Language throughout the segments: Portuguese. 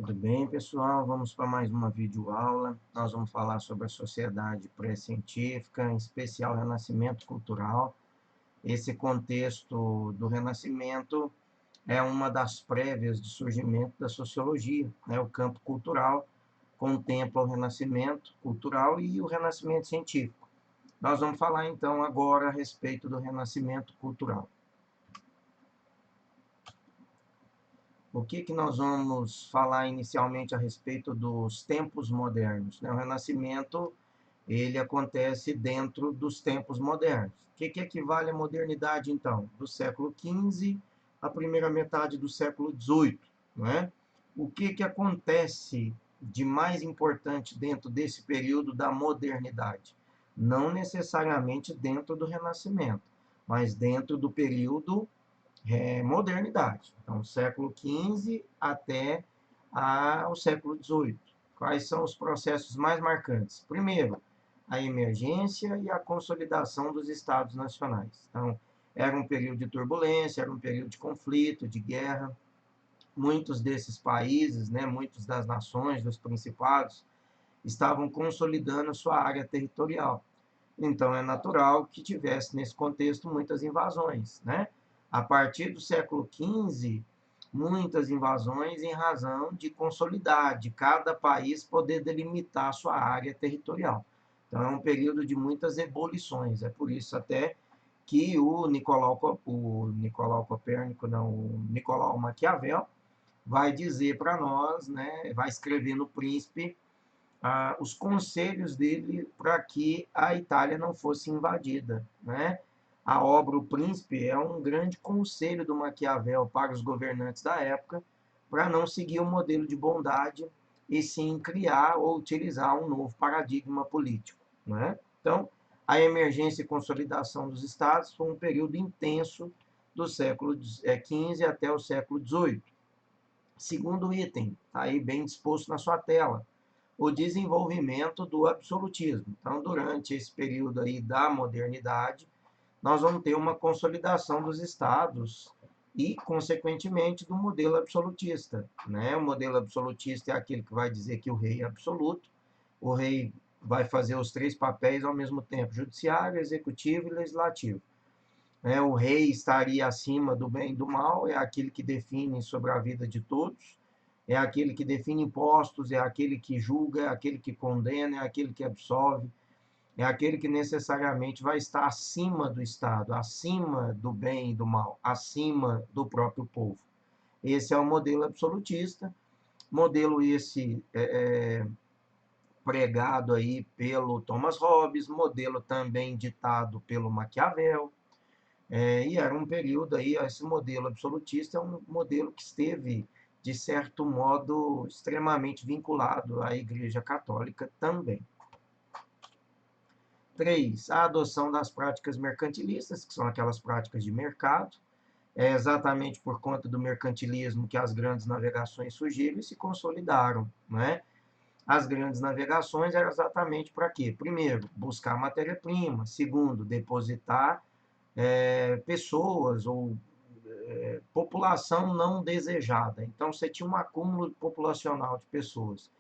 Tudo bem, pessoal? Vamos para mais uma videoaula. Nós vamos falar sobre a sociedade pré-científica, em especial o Renascimento cultural. Esse contexto do Renascimento é uma das prévias de surgimento da sociologia, né? O campo cultural contempla o Renascimento cultural e o Renascimento científico. Nós vamos falar então agora a respeito do Renascimento cultural. O que nós vamos falar inicialmente a respeito dos tempos modernos, né? O Renascimento, ele acontece dentro dos tempos modernos. O que equivale à modernidade, então? Do século XV à primeira metade do século XVIII, não é? O que acontece de mais importante dentro desse período da modernidade? Não necessariamente dentro do Renascimento, mas dentro do período modernidade. Então, século XV até o século XVIII. Quais são os processos mais marcantes? Primeiro, a emergência e a consolidação dos estados nacionais. Então, era um período de turbulência, era um período de conflito, de guerra. Muitos desses países, né, muitas das nações, dos principados, estavam consolidando sua área territorial. Então, é natural que tivesse, nesse contexto, muitas invasões, né? A partir do século XV, muitas invasões em razão de consolidar, de cada país poder delimitar sua área territorial. Então, é um período de muitas ebulições. É por isso até que o Nicolau Copérnico, não, o Nicolau Maquiavel, vai dizer para nós, né, vai escrever no Príncipe, os conselhos dele para que a Itália não fosse invadida, né? A obra O Príncipe é um grande conselho do Maquiavel para os governantes da época, para não seguir o modelo de bondade e sim criar ou utilizar um novo paradigma político, né? Então, a emergência e consolidação dos estados foi um período intenso do século XV até o século XVIII. Segundo item, está aí bem disposto na sua tela, o desenvolvimento do absolutismo. Então, durante esse período aí da modernidade, nós vamos ter uma consolidação dos estados e, consequentemente, do modelo absolutista, né? O modelo absolutista é aquele que vai dizer que o rei é absoluto, o rei vai fazer os três papéis ao mesmo tempo, judiciário, executivo e legislativo. O rei estaria acima do bem e do mal, é aquele que define sobre a vida de todos, é aquele que define impostos, é aquele que julga, é aquele que condena, é aquele que absolve, é aquele que necessariamente vai estar acima do Estado, acima do bem e do mal, acima do próprio povo. Esse é o modelo absolutista, modelo esse pregado aí pelo Thomas Hobbes, modelo também ditado pelo Maquiavel, e era um período aí, esse modelo absolutista é um modelo que esteve, de certo modo, extremamente vinculado à Igreja Católica também. 3. A adoção das práticas mercantilistas, que são aquelas práticas de mercado. É exatamente por conta do mercantilismo que as grandes navegações surgiram e se consolidaram, né? As grandes navegações eram exatamente para quê? Primeiro, buscar matéria-prima. Segundo, depositar pessoas ou população não desejada. Então, você tinha um acúmulo populacional de pessoas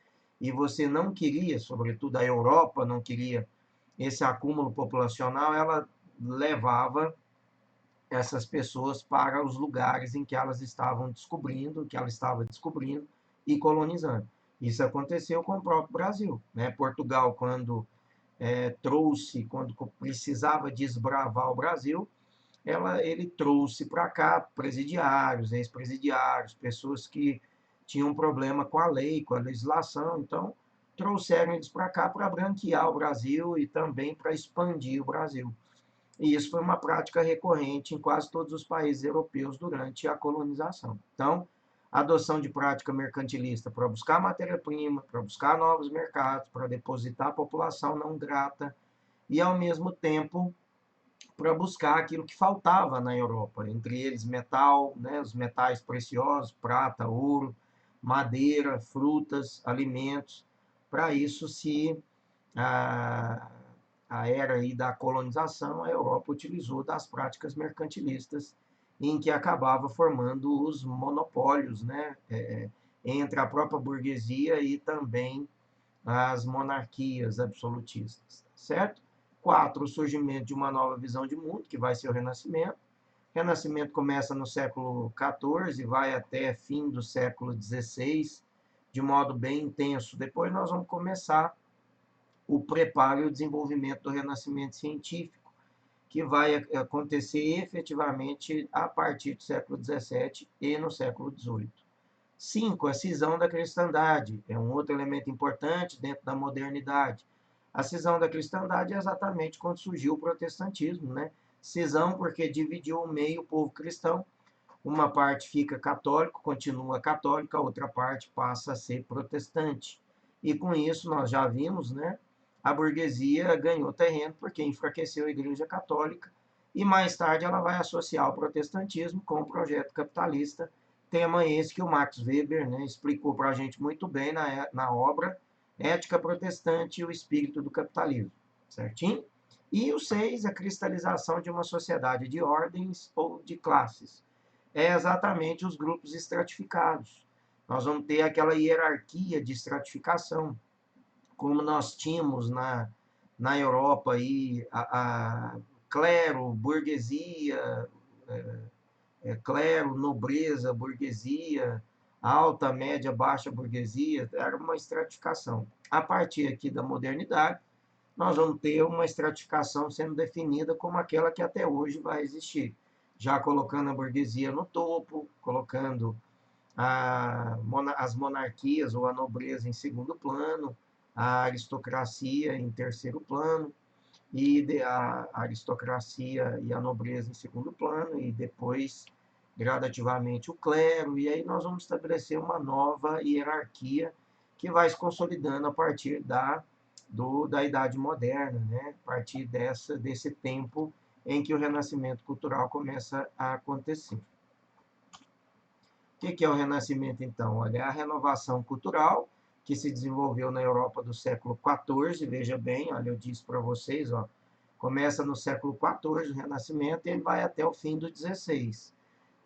e você não queria, sobretudo a Europa não queria esse acúmulo populacional, ela levava essas pessoas para os lugares em que elas estavam descobrindo, que ela estava descobrindo e colonizando. Isso aconteceu com o próprio Brasil, né? Portugal, quando quando precisava desbravar o Brasil, ele trouxe para cá presidiários, ex-presidiários, pessoas que tinham problema com a lei, com a legislação, então trouxeram eles para cá para branquear o Brasil e também para expandir o Brasil. E isso foi uma prática recorrente em quase todos os países europeus durante a colonização. Então, a adoção de prática mercantilista para buscar matéria-prima, para buscar novos mercados, para depositar a população não grata e, ao mesmo tempo, para buscar aquilo que faltava na Europa, entre eles metal, né, os metais preciosos, prata, ouro, madeira, frutas, alimentos. Para isso, se a, a era aí da colonização, a Europa utilizou das práticas mercantilistas, em que acabava formando os monopólios, né, entre a própria burguesia e também as monarquias absolutistas, certo? 4, o surgimento de uma nova visão de mundo, que vai ser o Renascimento. O Renascimento começa no século XIV, vai até fim do século XVI, de modo bem intenso. Depois nós vamos começar o preparo e o desenvolvimento do Renascimento científico, que vai acontecer efetivamente a partir do século XVII e no século XVIII. 5, a cisão da cristandade, é um outro elemento importante dentro da modernidade. A cisão da cristandade é exatamente quando surgiu o protestantismo, né? Cisão porque dividiu o meio o povo cristão, uma parte fica católico, continua católica, a outra parte passa a ser protestante. E com isso nós já vimos, né? A burguesia ganhou terreno porque enfraqueceu a Igreja Católica e mais tarde ela vai associar o protestantismo com o projeto capitalista, tema esse que o Max Weber, né, explicou para a gente muito bem na obra Ética Protestante e o Espírito do Capitalismo, certinho? E o 6, a cristalização de uma sociedade de ordens ou de classes. É exatamente os grupos estratificados. Nós vamos ter aquela hierarquia de estratificação, como nós tínhamos na Europa aí, a clero, burguesia, clero, nobreza, burguesia, alta, média, baixa burguesia, era uma estratificação. A partir aqui da modernidade, nós vamos ter uma estratificação sendo definida como aquela que até hoje vai existir, já colocando a burguesia no topo, colocando as monarquias ou a nobreza em segundo plano, a aristocracia em terceiro plano, e a aristocracia e a nobreza em segundo plano, e depois, gradativamente, o clero, e aí nós vamos estabelecer uma nova hierarquia que vai se consolidando a partir da Idade Moderna, né? A partir desse tempo em que o renascimento cultural começa a acontecer. O que é o Renascimento, então? Olha, é a renovação cultural que se desenvolveu na Europa do século XIV, veja bem, olha, eu disse para vocês, ó, começa no século XIV o Renascimento e ele vai até o fim do XVI.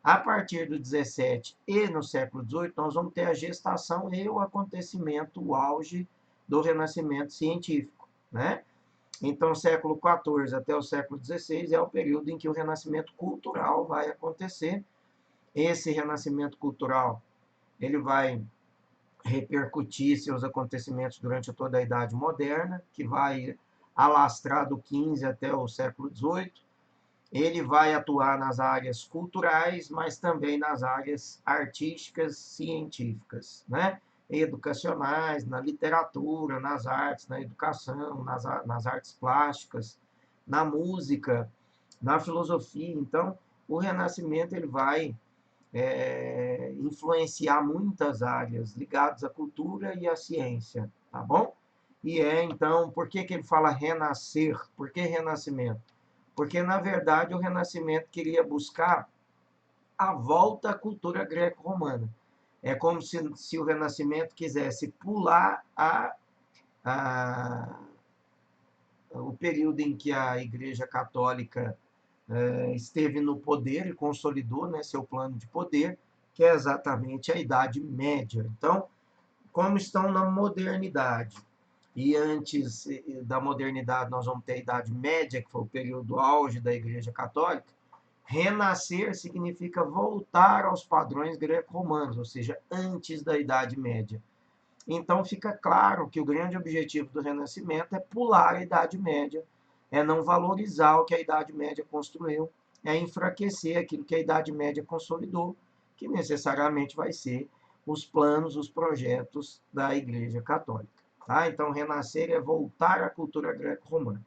A partir do XVII e no século XVIII, nós vamos ter a gestação e o acontecimento, o auge do Renascimento científico, né? Então, século XIV até o século XVI é o período em que o renascimento cultural vai acontecer. Esse renascimento cultural, ele vai repercutir seus acontecimentos durante toda a Idade Moderna, que vai alastrar do XV até o século XVIII. Ele vai atuar nas áreas culturais, mas também nas áreas artísticas, científicas, né? Educacionais, na literatura, nas artes, na educação, nas artes plásticas, na música, na filosofia. Então, o Renascimento ele vai influenciar muitas áreas ligadas à cultura e à ciência, tá bom? E então, por que ele fala renascer? Por que renascimento? Porque, na verdade, o Renascimento queria buscar a volta à cultura greco-romana. É como se o Renascimento quisesse pular o período em que a Igreja Católica esteve no poder e consolidou, né, seu plano de poder, que é exatamente a Idade Média. Então, como estão na modernidade, e antes da modernidade nós vamos ter a Idade Média, que foi o período auge da Igreja Católica, renascer significa voltar aos padrões greco-romanos, ou seja, antes da Idade Média. Então fica claro que o grande objetivo do Renascimento é pular a Idade Média, é não valorizar o que a Idade Média construiu, é enfraquecer aquilo que a Idade Média consolidou, que necessariamente vai ser os planos, os projetos da Igreja Católica. Tá? Então, renascer é voltar à cultura greco-romana.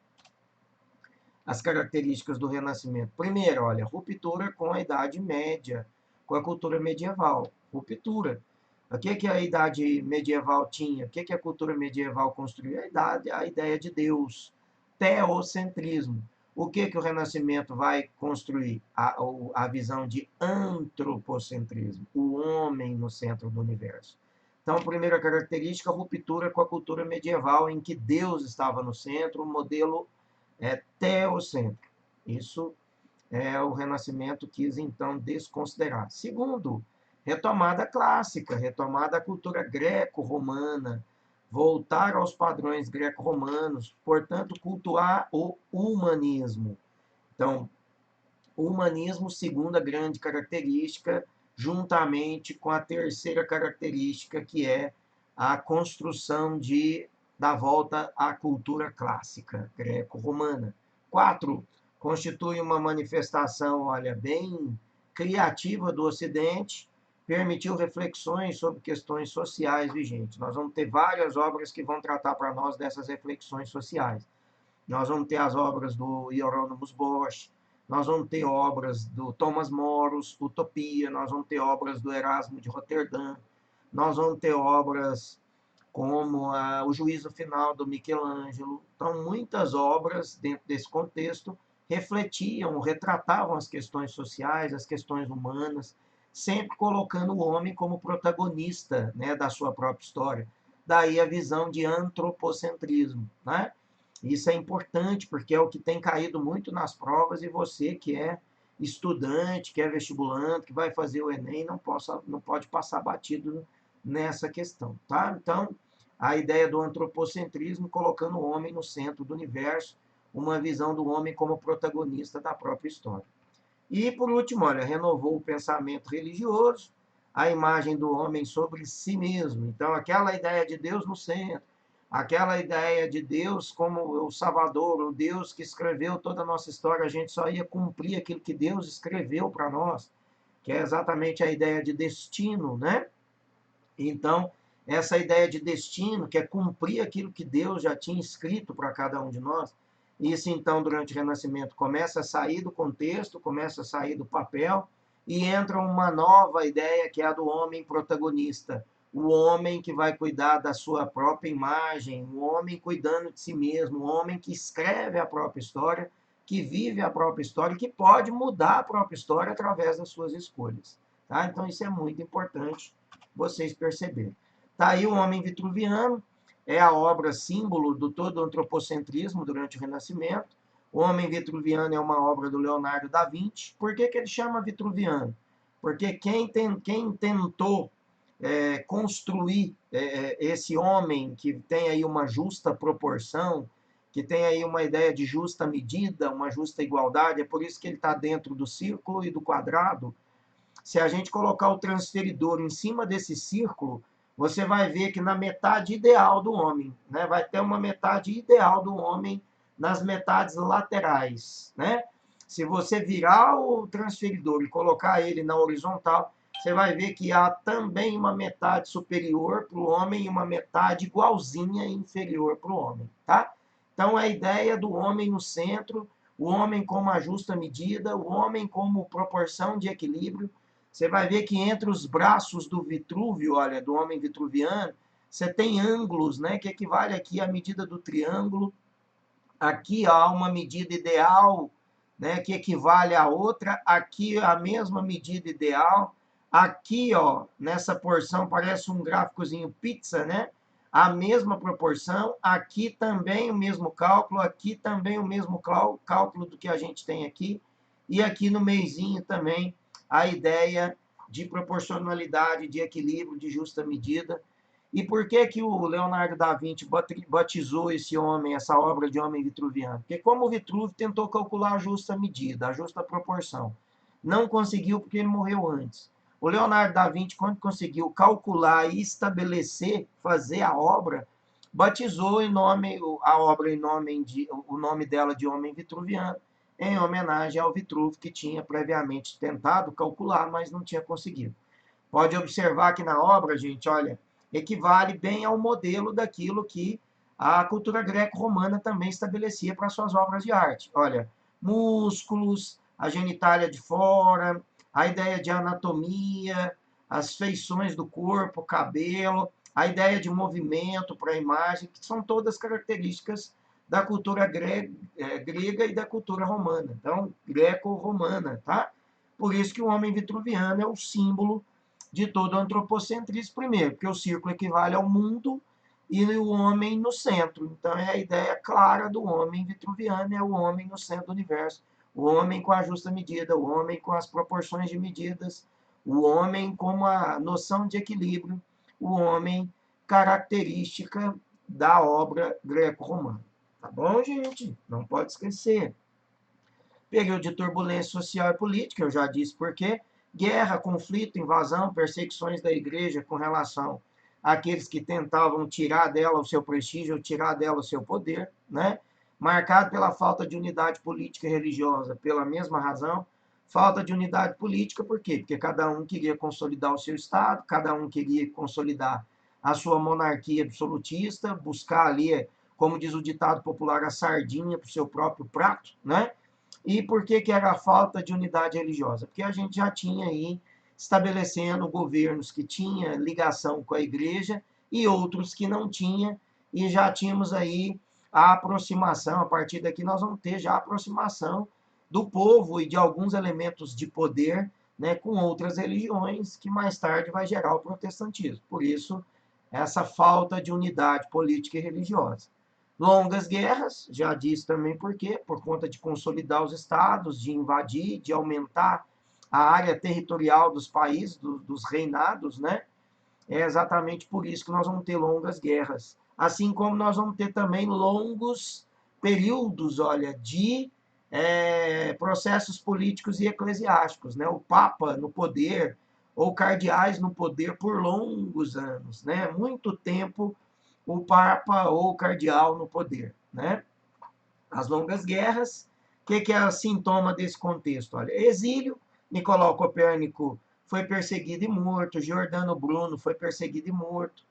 As características do Renascimento. Primeiro, olha, ruptura com a Idade Média, com a cultura medieval. Ruptura. O que a Idade Medieval tinha? O que a cultura medieval construiu? A ideia de Deus. Teocentrismo. O que o Renascimento vai construir? A visão de antropocentrismo. O homem no centro do universo. Então, a primeira característica, a ruptura com a cultura medieval, em que Deus estava no centro, o modelo teocêntrico. Isso o Renascimento quis, então, desconsiderar. Segundo, retomada clássica, retomada da cultura greco-romana, voltar aos padrões greco-romanos, portanto, cultuar o humanismo. Então, o humanismo, segunda grande característica, juntamente com a terceira característica, que é a construção da volta à cultura clássica greco-romana. 4. Constitui uma manifestação, olha, bem criativa do Ocidente, permitiu reflexões sobre questões sociais vigentes. Nós vamos ter várias obras que vão tratar para nós dessas reflexões sociais. Nós vamos ter as obras do Hieronymus Bosch, nós vamos ter obras do Thomas Moros, Utopia, nós vamos ter obras do Erasmo de Roterdã, nós vamos ter obras como o Juízo Final do Michelangelo. Então, muitas obras dentro desse contexto refletiam, retratavam as questões sociais, as questões humanas, sempre colocando o homem como protagonista, né, da sua própria história. Daí a visão de antropocentrismo, né? Isso é importante, porque é o que tem caído muito nas provas, e você que é estudante, que é vestibulando, que vai fazer o Enem, não pode passar batido nessa questão, tá? Então, a ideia do antropocentrismo, colocando o homem no centro do universo, uma visão do homem como protagonista da própria história. E, por último, olha, renovou o pensamento religioso, a imagem do homem sobre si mesmo. Então, aquela ideia de Deus no centro, aquela ideia de Deus como o Salvador, o Deus que escreveu toda a nossa história, a gente só ia cumprir aquilo que Deus escreveu para nós, que é exatamente a ideia de destino, né? Então, essa ideia de destino, que é cumprir aquilo que Deus já tinha escrito para cada um de nós, isso então, durante o Renascimento, começa a sair do contexto, começa a sair do papel, e entra uma nova ideia, que é a do homem protagonista. O homem que vai cuidar da sua própria imagem, o homem cuidando de si mesmo, o homem que escreve a própria história, que vive a própria história, que pode mudar a própria história através das suas escolhas. Tá? Então, isso é muito importante vocês perceberem. Tá aí o Homem Vitruviano, é a obra símbolo do todo o antropocentrismo durante o Renascimento. O Homem Vitruviano é uma obra do Leonardo da Vinci. Por que ele chama Vitruviano? Porque quem tentou construir esse homem que tem aí uma justa proporção, que tem aí uma ideia de justa medida, uma justa igualdade, é por isso que ele está dentro do círculo e do quadrado. Se a gente colocar o transferidor em cima desse círculo, você vai ver que na metade ideal do homem, né, vai ter uma metade ideal do homem nas metades laterais, né? Se você virar o transferidor e colocar ele na horizontal, você vai ver que há também uma metade superior para o homem e uma metade igualzinha inferior para o homem, tá? Então, a ideia do homem no centro, o homem como a justa medida, o homem como proporção de equilíbrio. Você vai ver que entre os braços do Vitrúvio, olha, do homem vitruviano, você tem ângulos, né, que equivale aqui à medida do triângulo. Aqui há uma medida ideal, né, que equivale a outra. Aqui a mesma medida ideal. Aqui, ó, nessa porção parece um gráficozinho pizza, né? A mesma proporção. Aqui também o mesmo cálculo. Aqui também o mesmo cálculo do que a gente tem aqui. E aqui no meizinho também a ideia de proporcionalidade, de equilíbrio, de justa medida. E por que que o Leonardo da Vinci batizou esse homem, essa obra de Homem Vitruviano? Porque como o Vitrúvio tentou calcular a justa medida, a justa proporção, não conseguiu porque ele morreu antes. O Leonardo da Vinci, quando conseguiu calcular e estabelecer, fazer a obra, batizou a obra o nome dela de Homem Vitruviano, em homenagem ao Vitrúvio, que tinha previamente tentado calcular, mas não tinha conseguido. Pode observar que na obra, gente, olha, equivale bem ao modelo daquilo que a cultura greco-romana também estabelecia para suas obras de arte. Olha, músculos, a genitália de fora, a ideia de anatomia, as feições do corpo, cabelo, a ideia de movimento para a imagem, que são todas características da cultura grega e da cultura romana. Então, greco-romana, tá? Por isso que o homem vitruviano é o símbolo de todo o antropocentrismo, primeiro, porque o círculo equivale ao mundo e o homem no centro. Então, é a ideia clara do homem vitruviano, é o homem no centro do universo, o homem com a justa medida, o homem com as proporções de medidas, O homem como a noção de equilíbrio, o homem característica da obra greco-romana. Tá bom, gente? Não pode esquecer. Período de turbulência social e política, eu já disse por quê. Guerra, conflito, invasão, perseguições da igreja com relação àqueles que tentavam tirar dela o seu prestígio ou tirar dela o seu poder, né? Marcado pela falta de unidade política e religiosa, pela mesma razão. Falta de unidade política, por quê? Porque cada um queria consolidar o seu Estado, cada um queria consolidar a sua monarquia absolutista, buscar ali, como diz o ditado popular, a sardinha para o seu próprio prato, né? E por que, que era a falta de unidade religiosa? Porque a gente já tinha aí estabelecendo governos que tinham ligação com a igreja e outros que não tinham, e já tínhamos aí a aproximação, a partir daqui nós vamos ter já a aproximação do povo e de alguns elementos de poder, né, com outras religiões, que mais tarde vai gerar o protestantismo. Por isso, essa falta de unidade política e religiosa. Longas guerras, já disse também por quê, por conta de consolidar os estados, de invadir, de aumentar a área territorial dos países, dos reinados, né? É exatamente por isso que nós vamos ter longas guerras. Assim como nós vamos ter também longos períodos, olha, de processos políticos e eclesiásticos, né? O Papa no poder, ou cardeais no poder por longos anos, né? Muito tempo o Papa ou o cardeal no poder, né? As longas guerras, o que é o sintoma desse contexto? Olha, exílio, Nicolau Copérnico foi perseguido e morto, Giordano Bruno foi perseguido e morto,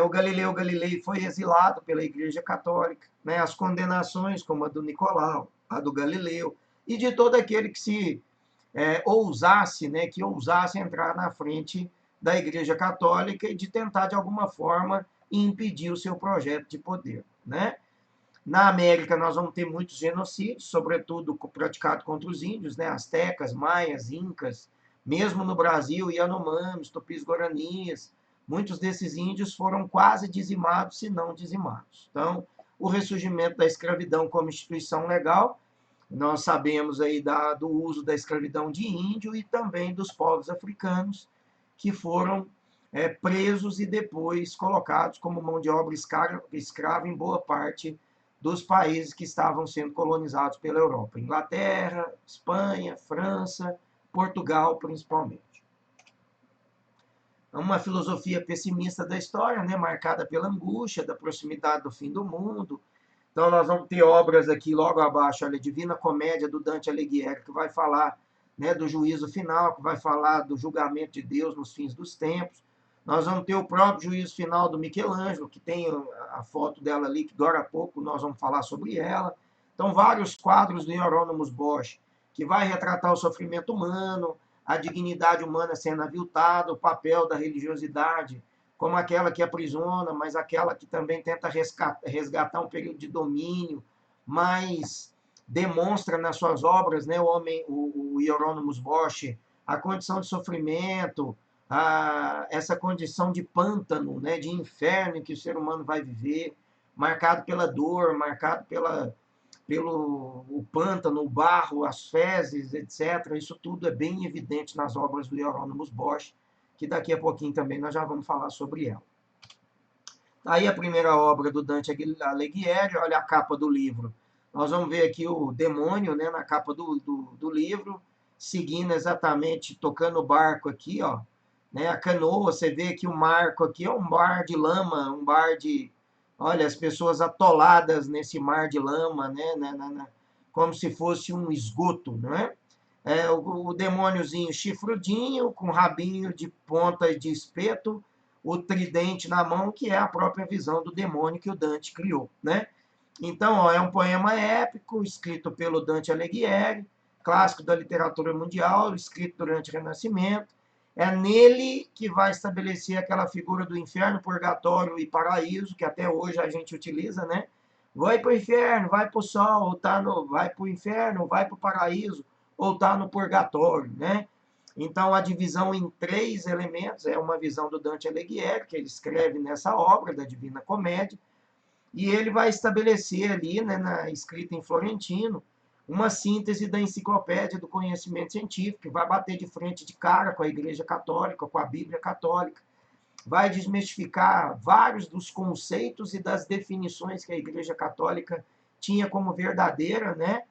o Galileu Galilei foi exilado pela Igreja Católica, né? As condenações, como a do Nicolau, a do Galileu, e de todo aquele que se ousasse, né, que ousasse entrar na frente da Igreja Católica e de tentar, de alguma forma, impedir o seu projeto de poder, né? Na América, nós vamos ter muitos genocídios, sobretudo praticado contra os índios, né? Astecas, maias, incas, mesmo no Brasil, Yanomamis, Tupis-Guaranis, muitos desses índios foram quase dizimados, se não dizimados. Então, o ressurgimento da escravidão como instituição legal, nós sabemos aí do uso da escravidão de índio e também dos povos africanos, que foram presos e depois colocados como mão de obra escrava em boa parte dos países que estavam sendo colonizados pela Europa. Inglaterra, Espanha, França, Portugal, principalmente. Uma filosofia pessimista da história, né, marcada pela angústia, da proximidade do fim do mundo. Então, nós vamos ter obras aqui logo abaixo, olha, Divina Comédia, do Dante Alighieri, que vai falar, né, do juízo final, que vai falar do julgamento de Deus nos fins dos tempos. Nós vamos ter o próprio juízo final do Michelangelo, que tem a foto dela ali, que dora pouco, nós vamos falar sobre ela. Então, vários quadros do Hieronymus Bosch, que vai retratar o sofrimento humano, a dignidade humana sendo aviltada, o papel da religiosidade, como aquela que aprisiona, mas aquela que também tenta resgatar um período de domínio, mas demonstra nas suas obras, né, o Hieronymus Bosch, a condição de sofrimento, essa condição de pântano, né, de inferno em que o ser humano vai viver, marcado pela dor, marcado pelo o pântano, o barro, as fezes, etc. Isso tudo é bem evidente nas obras do Hieronymus Bosch, que daqui a pouquinho também nós já vamos falar sobre ela. Aí a primeira obra do Dante Alighieri, olha a capa do livro. Nós vamos ver aqui o demônio, né, na capa do livro, seguindo exatamente, tocando o barco aqui, ó, né, a canoa, você vê que o marco aqui é um mar de lama, um mar de, olha, as pessoas atoladas nesse mar de lama, né, como se fosse um esgoto, não é? O demôniozinho chifrudinho, com rabinho de ponta e de espeto, o tridente na mão, que é a própria visão do demônio que o Dante criou, né? Então, ó, é um poema épico, escrito pelo Dante Alighieri, clássico da literatura mundial, escrito durante o Renascimento. É nele que vai estabelecer aquela figura do inferno, purgatório e paraíso, que até hoje a gente utiliza, né? Vai para o inferno, vai para o sol, ou tá vai para o inferno, vai para o paraíso, ou está no purgatório, né? Então, a divisão em três elementos é uma visão do Dante Alighieri, que ele escreve nessa obra da Divina Comédia, e ele vai estabelecer ali, né, escrita em florentino, uma síntese da enciclopédia do conhecimento científico, que vai bater de frente de cara com a Igreja Católica, com a Bíblia Católica, vai desmistificar vários dos conceitos e das definições que a Igreja Católica tinha como verdadeira, né?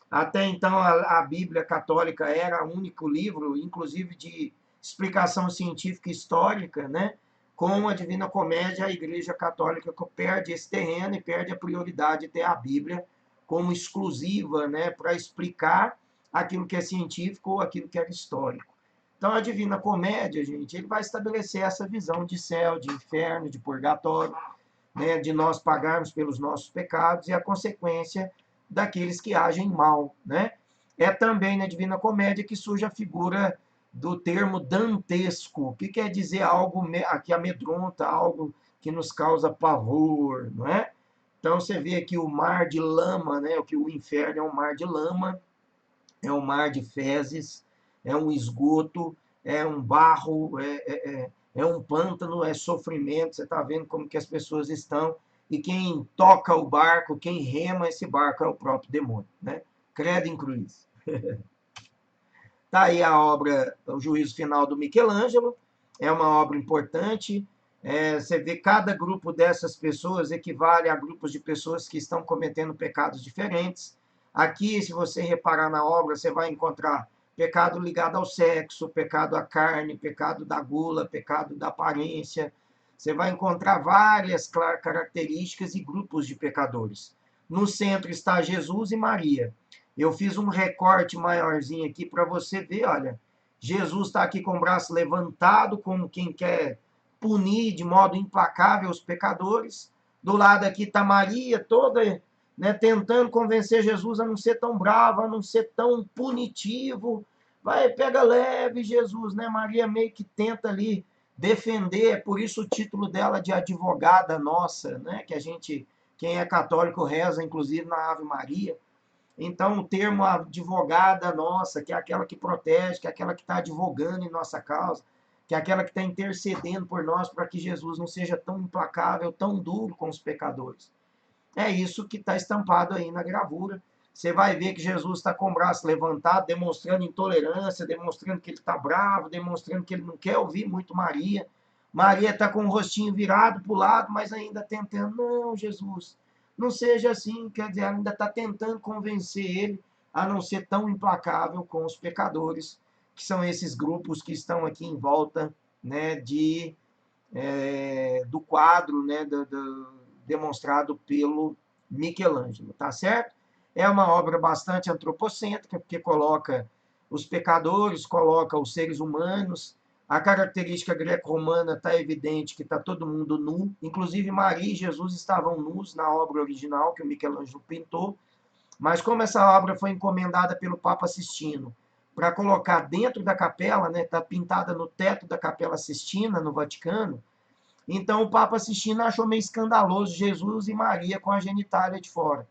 Até então a Bíblia Católica era o único livro, inclusive de explicação científica e histórica, né? Com a Divina Comédia, a Igreja Católica perde esse terreno e perde a prioridade de ter a Bíblia como exclusiva, né, para explicar aquilo que é científico ou aquilo que é histórico. Então, a Divina Comédia, gente, ele vai estabelecer essa visão de céu, de inferno, de purgatório, né, de nós pagarmos pelos nossos pecados e a consequência daqueles que agem mal, né? É também na Divina Comédia que surge a figura do termo dantesco, que quer dizer algo que amedronta, algo que nos causa pavor, não é? Então você vê aqui o mar de lama, né? Que o inferno é um mar de lama, é um mar de fezes, é um esgoto, é um barro, é um pântano, é sofrimento. Você está vendo como que as pessoas estão. E quem toca o barco, quem rema esse barco é o próprio demônio, né? Credo em cruz. Está aí a obra, o Juízo Final do Michelangelo, é uma obra importante. Você vê cada grupo dessas pessoas equivale a grupos de pessoas que estão cometendo pecados diferentes. Aqui, se você reparar na obra, você vai encontrar pecado ligado ao sexo, pecado à carne, pecado da gula, pecado da aparência. Você vai encontrar várias características e grupos de pecadores. No centro está Jesus e Maria. Eu fiz um recorte maiorzinho aqui para você ver, olha, Jesus está aqui com o braço levantado, como quem quer punir de modo implacável os pecadores. Do lado aqui está Maria, toda, né, tentando convencer Jesus a não ser tão bravo, a não ser tão punitivo. Vai, pega leve, Jesus, né? Maria meio que tenta ali defender, por isso o título dela de advogada nossa, né? Que a gente, quem é católico, reza, inclusive na Ave Maria. Então, o termo advogada nossa, que é aquela que protege, que é aquela que está advogando em nossa causa, que é aquela que está intercedendo por nós para que Jesus não seja tão implacável, tão duro com os pecadores. É isso que está estampado aí na gravura. Você vai ver que Jesus está com o braço levantado, demonstrando intolerância, demonstrando que ele está bravo, demonstrando que ele não quer ouvir muito Maria. Maria está com o rostinho virado para o lado, mas ainda tentando, não, Jesus, não seja assim, quer dizer, ela ainda está tentando convencer ele a não ser tão implacável com os pecadores, que são esses grupos que estão aqui em volta, né, do quadro, né, demonstrado pelo Michelangelo, tá certo? É uma obra bastante antropocêntrica, porque coloca os pecadores, coloca os seres humanos. A característica greco-romana está evidente que está todo mundo nu, inclusive Maria e Jesus estavam nus na obra original que o Michelangelo pintou, mas como essa obra foi encomendada pelo Papa Sistino para colocar dentro da capela, né, está pintada no teto da Capela Sistina, no Vaticano, então o Papa Sistino achou meio escandaloso Jesus e Maria com a genitália de fora.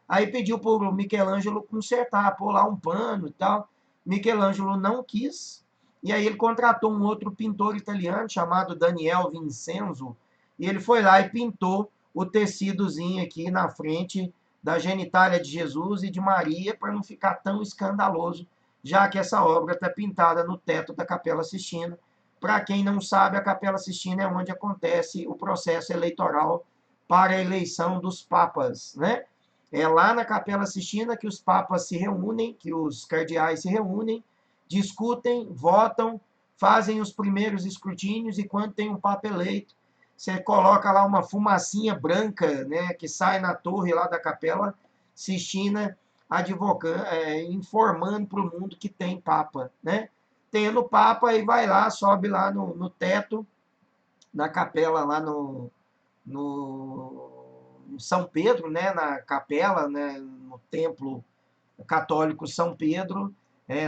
Aí pediu para o Michelangelo consertar, pôr lá um pano e tal. Michelangelo não quis, e aí ele contratou um outro pintor italiano chamado Daniel Vincenzo, e ele foi lá e pintou o tecidozinho aqui na frente da genitália de Jesus e de Maria, para não ficar tão escandaloso, já que essa obra está pintada no teto da Capela Sistina. Para quem não sabe, a Capela Sistina é onde acontece o processo eleitoral para a eleição dos papas, né? É lá na Capela Sistina que os papas se reúnem, que os cardeais se reúnem, discutem, votam, fazem os primeiros escrutínios e quando tem um papa eleito, você coloca lá uma fumacinha branca, né, que sai na torre lá da Capela Sistina, advogando, informando para o mundo que tem papa, né? Tendo papa, aí vai lá, sobe lá no teto da capela, lá no São Pedro, né, na capela, né, no templo católico São Pedro,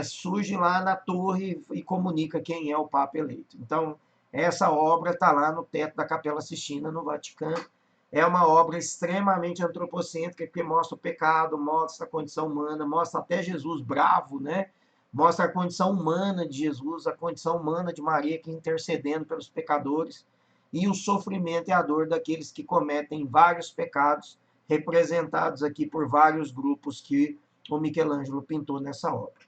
surge lá na torre e comunica quem é o Papa eleito. Então, essa obra está lá no teto da Capela Sistina, no Vaticano. É uma obra extremamente antropocêntrica, que mostra o pecado, mostra a condição humana, mostra até Jesus bravo, né? Mostra a condição humana de Jesus, a condição humana de Maria, que intercedendo pelos pecadores, e o sofrimento e a dor daqueles que cometem vários pecados, representados aqui por vários grupos que o Michelangelo pintou nessa obra.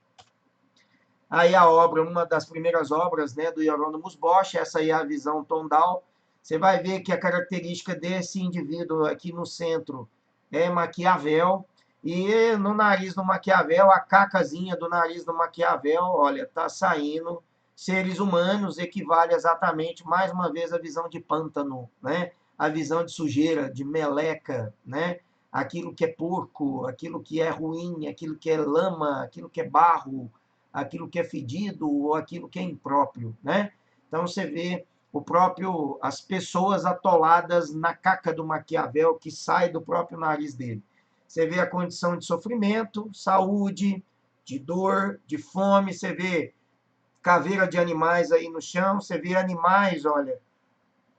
Aí a obra, uma das primeiras obras, né, do Hieronymus Bosch, essa aí é a visão Tondal. Você vai ver que a característica desse indivíduo aqui no centro é Maquiavel, e no nariz do Maquiavel, a cacazinha do nariz do Maquiavel, olha, está saindo seres humanos, equivale exatamente, mais uma vez, à visão de pântano, né? A visão de sujeira, de meleca, né? Aquilo que é porco, aquilo que é ruim, aquilo que é lama, aquilo que é barro, aquilo que é fedido ou aquilo que é impróprio, né? Então você vê as pessoas atoladas na caca do Maquiavel que sai do próprio nariz dele. Você vê a condição de sofrimento, saúde, de dor, de fome, você vê caveira de animais aí no chão, você vê animais, olha,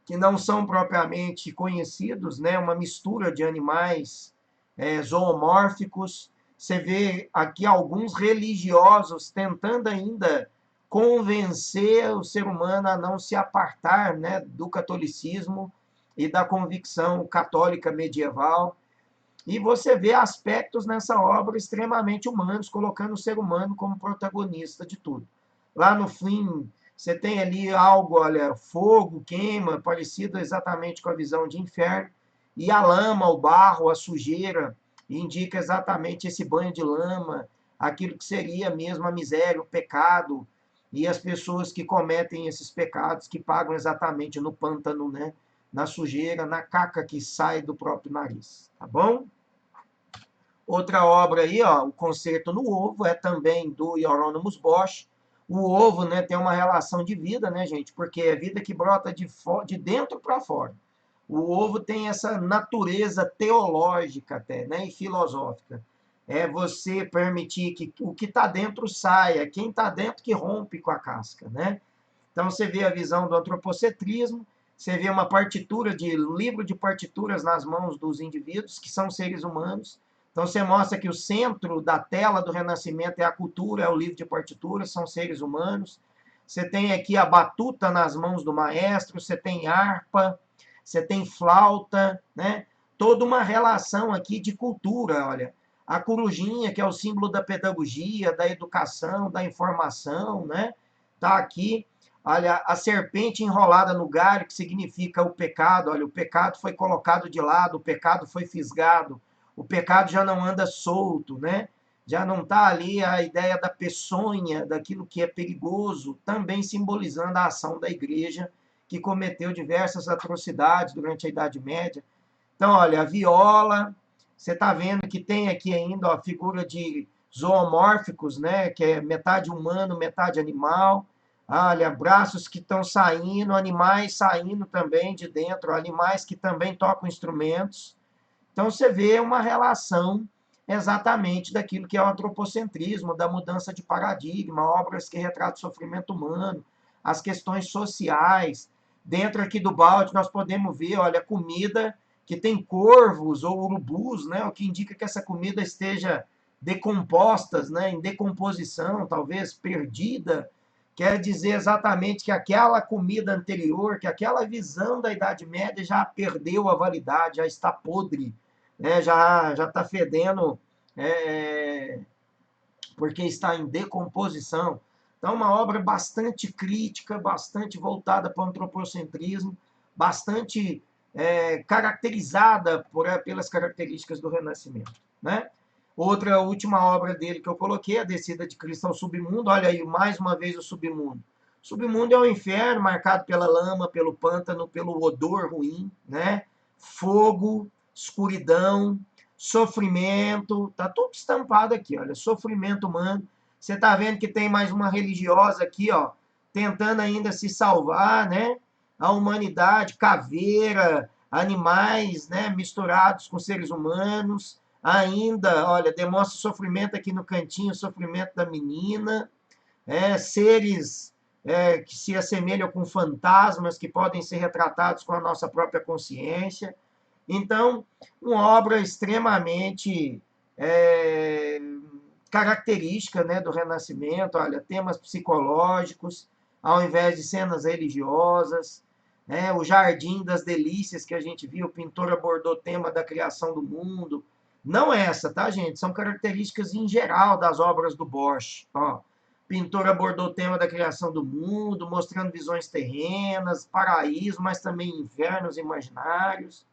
que não são propriamente conhecidos, né? Uma mistura de animais zoomórficos. Você vê aqui alguns religiosos tentando ainda convencer o ser humano a não se apartar, né, do catolicismo e da convicção católica medieval. E você vê aspectos nessa obra extremamente humanos, colocando o ser humano como protagonista de tudo. Lá no fim, você tem ali algo, olha, fogo, queima, parecido exatamente com a visão de inferno, e a lama, o barro, a sujeira, indica exatamente esse banho de lama, aquilo que seria mesmo a miséria, o pecado, e as pessoas que cometem esses pecados, que pagam exatamente no pântano, né? Na sujeira, na caca que sai do próprio nariz, tá bom? Outra obra aí, ó, o Concerto no Ovo, é também do Hieronymus Bosch. O ovo, né, tem uma relação de vida, né, gente? Porque é vida que brota de dentro para fora. O ovo tem essa natureza teológica até, né, e filosófica. É você permitir que o que está dentro saia, quem está dentro que rompe com a casca, né? Então você vê a visão do antropocentrismo, você vê uma partitura de livro de partituras nas mãos dos indivíduos que são seres humanos. Então você mostra que o centro da tela do Renascimento é a cultura, é o livro de partituras, são seres humanos. Você tem aqui a batuta nas mãos do maestro, você tem harpa, você tem flauta, né? Toda uma relação aqui de cultura, olha. A corujinha, que é o símbolo da pedagogia, da educação, da informação, né? Tá aqui. Olha, a serpente enrolada no galho, que significa o pecado. Olha, o pecado foi colocado de lado, o pecado foi fisgado, o pecado já não anda solto, né? Já não está ali a ideia da peçonha, daquilo que é perigoso, também simbolizando a ação da igreja, que cometeu diversas atrocidades durante a Idade Média. Então, olha, a viola, você está vendo que tem aqui ainda ó, a figura de zoomórficos, né? Que é metade humano, metade animal. Olha, braços que estão saindo, animais saindo também de dentro, animais que também tocam instrumentos. Então você vê uma relação exatamente daquilo que é o antropocentrismo, da mudança de paradigma, obras que retratam o sofrimento humano, as questões sociais. Dentro aqui do balde nós podemos ver, olha, comida que tem corvos ou urubus, né, o que indica que essa comida esteja decomposta, né, em decomposição, talvez perdida. Quer dizer exatamente que aquela comida anterior, que aquela visão da Idade Média já perdeu a validade, já está podre, né? Já está fedendo, é, porque está em decomposição. Então, uma obra bastante crítica, bastante voltada para o antropocentrismo, bastante caracterizada pelas características do Renascimento, né? Outra última obra dele que eu coloquei, A Descida de Cristo ao Submundo. Olha aí, mais uma vez o submundo. O submundo é o inferno, marcado pela lama, pelo pântano, pelo odor ruim, né? Fogo, escuridão, sofrimento, tá tudo estampado aqui, olha, sofrimento humano. Você tá vendo que tem mais uma religiosa aqui, ó, tentando ainda se salvar, né? A humanidade, caveira, animais, né, misturados com seres humanos. Ainda, olha, demonstra sofrimento aqui no cantinho, sofrimento da menina, seres que se assemelham com fantasmas que podem ser retratados com a nossa própria consciência. Então, uma obra extremamente característica, né, do Renascimento, olha, temas psicológicos, ao invés de cenas religiosas, o Jardim das Delícias que a gente viu, o pintor abordou o tema da criação do mundo, Não essa, tá, gente? São características em geral das obras do Bosch. Ó, o pintor abordou o tema da criação do mundo, mostrando visões terrenas, paraíso, mas também infernos imaginários.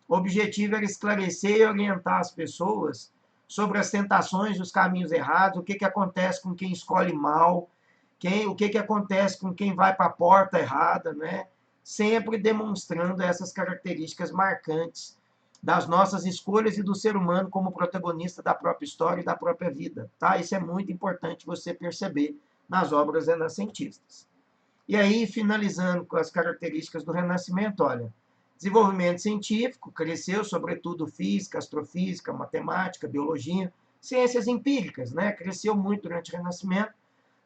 O objetivo era esclarecer e orientar as pessoas sobre as tentações e os caminhos errados, o que acontece com quem escolhe mal, o que acontece com quem vai para a porta errada, né? Sempre demonstrando essas características marcantes das nossas escolhas e do ser humano como protagonista da própria história e da própria vida, tá? Isso é muito importante você perceber nas obras renascentistas. E aí, finalizando com as características do Renascimento, olha, desenvolvimento científico, cresceu sobretudo física, astrofísica, matemática, biologia, ciências empíricas, né? Cresceu muito durante o Renascimento.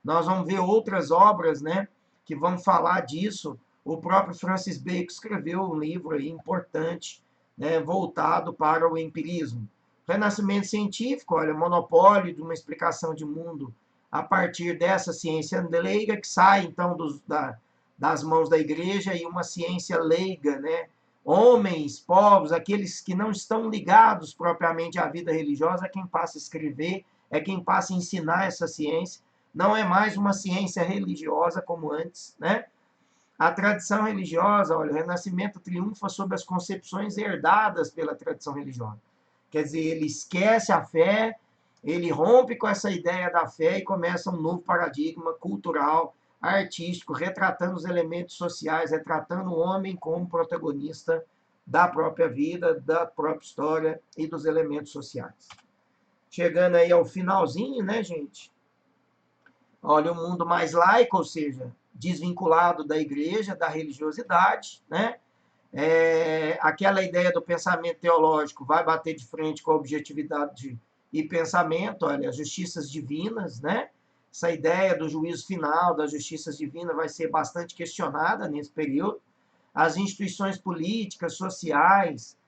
Nós vamos ver outras obras, né, que vão falar disso. O próprio Francis Bacon escreveu um livro aí importante, né, voltado para o empirismo. Renascimento científico, olha, monopólio de uma explicação de mundo a partir dessa ciência leiga que sai, então, das mãos da igreja, e uma ciência leiga, né? Homens, povos, aqueles que não estão ligados propriamente à vida religiosa, é quem passa a escrever, é quem passa a ensinar essa ciência. Não é mais uma ciência religiosa como antes, né? A tradição religiosa, olha, o Renascimento triunfa sobre as concepções herdadas pela tradição religiosa. Quer dizer, ele esquece a fé, ele rompe com essa ideia da fé e começa um novo paradigma cultural, artístico, retratando os elementos sociais, retratando o homem como protagonista da própria vida, da própria história e dos elementos sociais. Chegando aí ao finalzinho, né, gente? Olha, um mundo mais laico, ou seja, desvinculado da igreja, da religiosidade, né? Aquela ideia do pensamento teológico vai bater de frente com a objetividade e pensamento, olha, as justiças divinas, né? Essa ideia do juízo final, das justiças divinas, vai ser bastante questionada nesse período. As instituições políticas, sociais,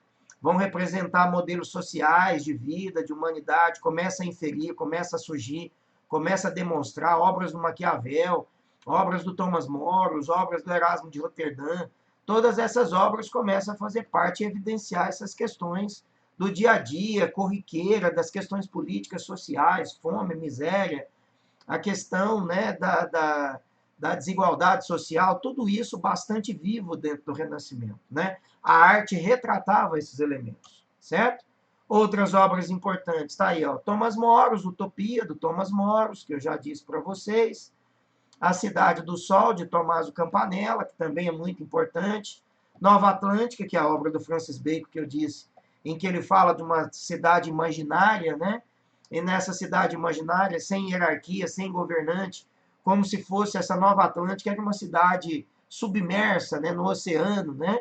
vão representar modelos sociais de vida, de humanidade, começa a inferir, começa a surgir, começa a demonstrar obras do Maquiavel, obras do Thomas More, obras do Erasmo de Roterdã. Todas essas obras começam a fazer parte e evidenciar essas questões do dia a dia, corriqueira, das questões políticas, sociais, fome, miséria, a questão, né, da desigualdade social, tudo isso bastante vivo dentro do Renascimento, né? A arte retratava esses elementos, certo? Outras obras importantes, está aí, ó, Thomas Moros, Utopia, do Thomas Moros, que eu já disse para vocês, A Cidade do Sol, de Tommaso Campanella, que também é muito importante, Nova Atlântica, que é a obra do Francis Bacon, que eu disse, em que ele fala de uma cidade imaginária, né? E nessa cidade imaginária, sem hierarquia, sem governante, como se fosse essa Nova Atlântica, era uma cidade submersa, né, no oceano, né?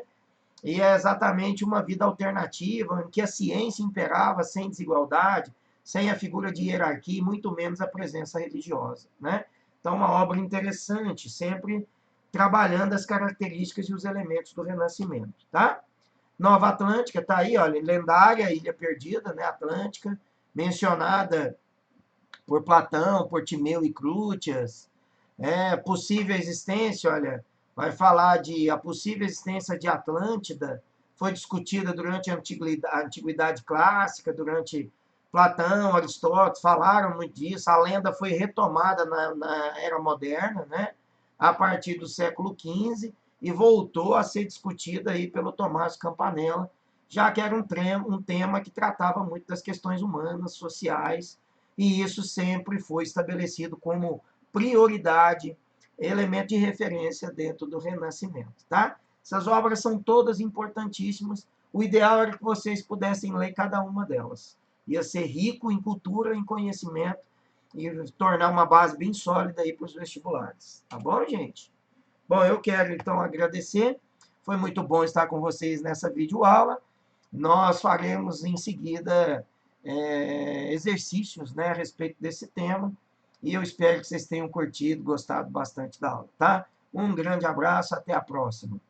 E é exatamente uma vida alternativa, em que a ciência imperava sem desigualdade, sem a figura de hierarquia, e muito menos a presença religiosa, né? Então, uma obra interessante, sempre trabalhando as características e os elementos do Renascimento, tá? Nova Atlântica está aí, olha, lendária Ilha Perdida, né, Atlântica, mencionada por Platão, por Timeu e Crútias. Possível existência, olha, vai falar de a possível existência de Atlântida, foi discutida durante a Antiguidade Clássica, durante Platão, Aristóteles, falaram muito disso, a lenda foi retomada na Era Moderna, né, a partir do século XV, e voltou a ser discutida aí pelo Tommaso Campanella, já que era um tema que tratava muito das questões humanas, sociais, e isso sempre foi estabelecido como prioridade, elemento de referência dentro do Renascimento, tá? Essas obras são todas importantíssimas. O ideal era que vocês pudessem ler cada uma delas. Ia ser rico em cultura, em conhecimento e tornar uma base bem sólida aí para os vestibulares. Tá bom, gente? Bom, eu quero então agradecer. Foi muito bom estar com vocês nessa videoaula. Nós faremos em seguida exercícios, né, a respeito desse tema. E eu espero que vocês tenham curtido, gostado bastante da aula, tá? Um grande abraço, até a próxima.